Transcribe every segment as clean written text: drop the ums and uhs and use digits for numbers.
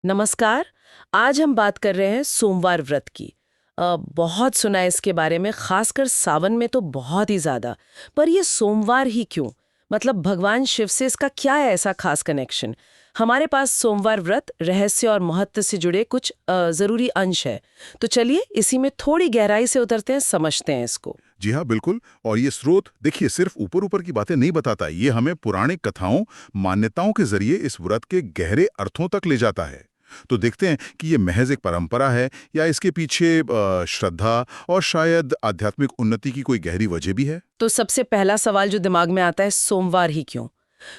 नमस्कार। आज हम बात कर रहे हैं सोमवार व्रत की। बहुत सुना है इसके बारे में, खासकर सावन में तो बहुत ही ज्यादा। पर ये सोमवार ही क्यों? मतलब भगवान शिव से इसका क्या है ऐसा खास कनेक्शन? हमारे पास सोमवार व्रत रहस्य और महत्व से जुड़े कुछ जरूरी अंश है। तो चलिए इसी में थोड़ी गहराई से उतरते हैं, समझते हैं इसको। जी हाँ, बिल्कुल। और ये स्रोत देखिए सिर्फ ऊपर ऊपर की बातें नहीं बताता, ये हमें पौराणिक कथाओं, मान्यताओं के जरिए इस व्रत के गहरे अर्थों तक ले जाता है। तो देखते हैं कि ये महज एक परंपरा है या इसके पीछे श्रद्धा और शायद आध्यात्मिक उन्नति की कोई गहरी वजह भी है। तो सबसे पहला सवाल जो दिमाग में आता है, सोमवार ही क्यों?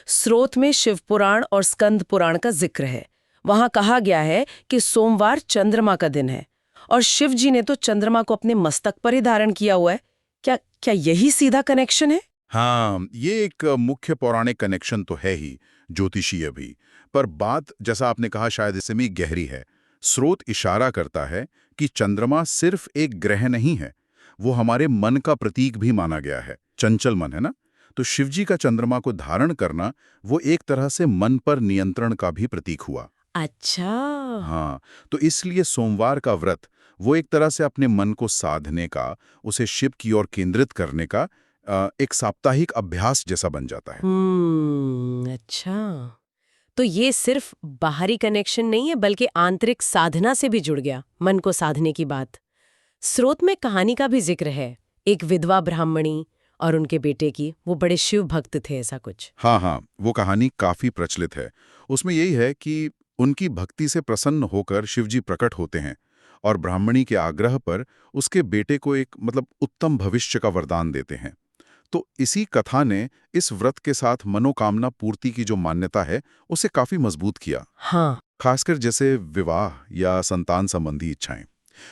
स्रोत में शिव पुराण और स्कंद पुराण का जिक्र है। वहां कहा गया है कि सोमवार चंद्रमा का दिन है और शिव जी ने तो चंद्रमा को अपने मस्तक पर ही धारण किया हुआ है। क्या क्या यही सीधा कनेक्शन है? हाँ, ये एक मुख्य पौराणिक कनेक्शन तो है ही, ज्योतिषीय भी। पर बात, जैसा आपने कहा, शायद इससे भी गहरी है। स्रोत इशारा करता है कि चंद्रमा सिर्फ एक ग्रह नहीं है, वो हमारे मन का प्रतीक भी माना गया है। चंचल मन है ना? तो शिवजी का चंद्रमा को धारण करना वो एक तरह से मन पर नियंत्रण का भी प्रतीक हुआ। अच्छा। हाँ, तो इसलिए सोमवार का व्रत वो एक तरह से अपने मन को साधने का, उसे शिव की ओर केंद्रित करने का एक साप्ताहिक अभ्यास जैसा बन जाता है। अच्छा। तो ये सिर्फ बाहरी कनेक्शन नहीं है, बल्कि आंतरिक साधना से भी जुड़ गया, मन को साधने की बात। स्रोत में कहानी का भी जिक्र है, एक विधवा ब्राह्मणी और उनके बेटे की। वो बड़े शिव भक्त थे, ऐसा कुछ। हाँ हाँ, वो कहानी काफी प्रचलित है। उसमें यही है कि उनकी भक्ति से प्रसन्न होकर शिवजी प्रकट होते हैं और ब्राह्मणी के आग्रह पर उसके बेटे को एक उत्तम भविष्य का वरदान देते हैं। तो इसी कथा ने इस व्रत के साथ मनोकामना पूर्ति की जो मान्यता है उसे काफी मजबूत किया, हाँ। खासकर जैसे विवाह या संतान संबंधी इच्छाएं।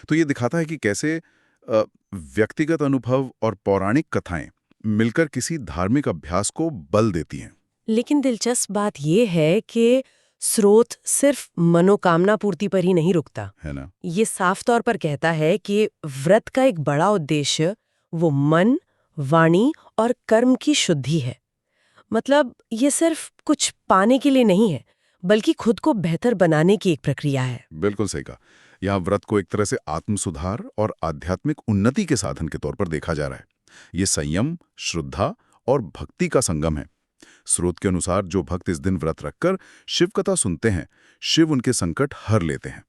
तो ये दिखाता है कि कैसे व्यक्तिगत अनुभव और पौराणिक कथाएं मिलकर किसी धार्मिक अभ्यास को बल देती हैं। लेकिन दिलचस्प बात यह है कि स्रोत सिर्फ मनोकामना पूर्ति पर ही नहीं रुकता। है ना? ये साफ तौर पर कहता है कि व्रत का एक बड़ा उद्देश्य वो मन, वाणी और कर्म की शुद्धि है। मतलब ये सिर्फ कुछ पाने के लिए नहीं है, बल्कि खुद को बेहतर बनाने की एक प्रक्रिया है। बिल्कुल सही कहा। यहाँ व्रत को एक तरह से आत्म सुधार और आध्यात्मिक उन्नति के साधन के तौर पर देखा जा रहा है। ये संयम, श्रद्धा और भक्ति का संगम है। स्रोत के अनुसार जो भक्त इस दिन व्रत रखकर शिव कथा सुनते हैं, शिव उनके संकट हर लेते हैं।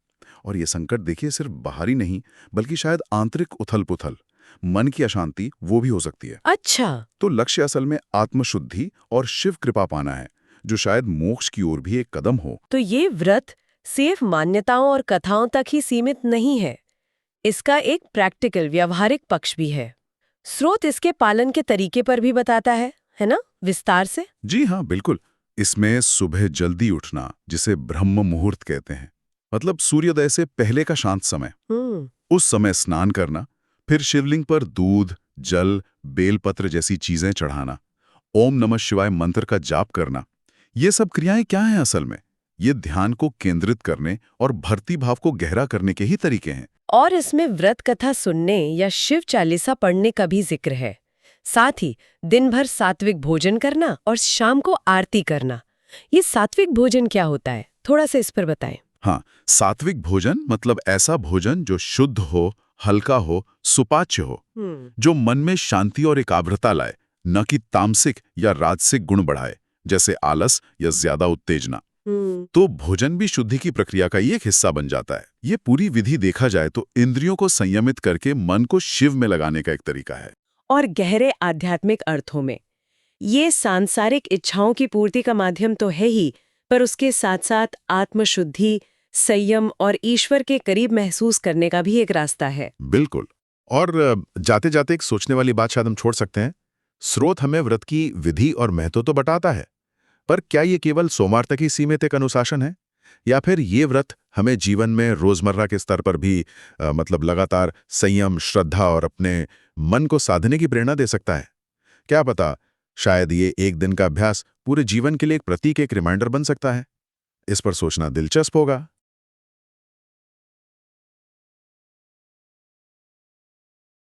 और ये संकट देखिए सिर्फ बाहरी नहीं, बल्कि शायद आंतरिक उथल पुथल, मन की अशांति, वो भी हो सकती है। अच्छा। तो लक्ष्य असल में आत्मशुद्धि और शिव कृपा पाना है, जो शायद मोक्ष की ओर भी एक कदम हो। तो ये व्रत सिर्फ मान्यताओं और कथाओं तक ही सीमित नहीं है, इसका एक प्रैक्टिकल व्यावहारिक पक्ष भी है। स्रोत इसके पालन के तरीके पर भी बताता है ना, विस्तार से? जी हाँ, बिल्कुल। इसमें सुबह जल्दी उठना, जिसे ब्रह्म मुहूर्त कहते हैं, मतलब सूर्योदय से पहले का शांत समय, हम्म। उस समय स्नान करना, फिर शिवलिंग पर दूध, जल, बेलपत्र जैसी चीजें चढ़ाना, ओम नमः शिवाय मंत्र का जाप करना, ये सब क्रियाएं क्या हैं असल में? ये ध्यान को केंद्रित करने और भक्ति भाव को गहरा करने के ही तरीके हैं। और इसमें व्रत कथा सुनने या शिव चालीसा पढ़ने का भी जिक्र है। साथ ही दिन भर सात्विक भोजन करना और शाम को आरती करना। ये सात्विक भोजन क्या होता है, थोड़ा सा इस पर बताएं। हाँ, सात्विक भोजन मतलब ऐसा भोजन जो शुद्ध हो, हल्का हो, सुपाच्य हो, जो मन में शांति और एकाग्रता लाए, न कि तामसिक या राजसिक गुण बढ़ाए, जैसे आलस या ज्यादा उत्तेजना। तो भोजन भी शुद्धि की प्रक्रिया का ही एक हिस्सा बन जाता है। ये पूरी विधि देखा जाए तो इंद्रियों को संयमित करके मन को शिव में लगाने का एक तरीका है। और गहरे आध्यात्मिक अर्थों में ये सांसारिक इच्छाओं की पूर्ति का माध्यम तो है ही, पर उसके साथ साथ आत्मशुद्धि, संयम और ईश्वर के करीब महसूस करने का भी एक रास्ता है। बिल्कुल। और जाते जाते एक सोचने वाली बात शायद हम छोड़ सकते हैं। स्रोत हमें व्रत की विधि और महत्व तो बताता है, पर क्या ये केवल सोमवार तक ही सीमित एक अनुशासन है, या फिर ये व्रत हमें जीवन में रोजमर्रा के स्तर पर भी लगातार संयम, श्रद्धा और अपने मन को साधने की प्रेरणा दे सकता है? क्या पता, शायद ये एक दिन का अभ्यास पूरे जीवन के लिए एक प्रतीक, एक रिमाइंडर बन सकता है। इस पर सोचना दिलचस्प होगा।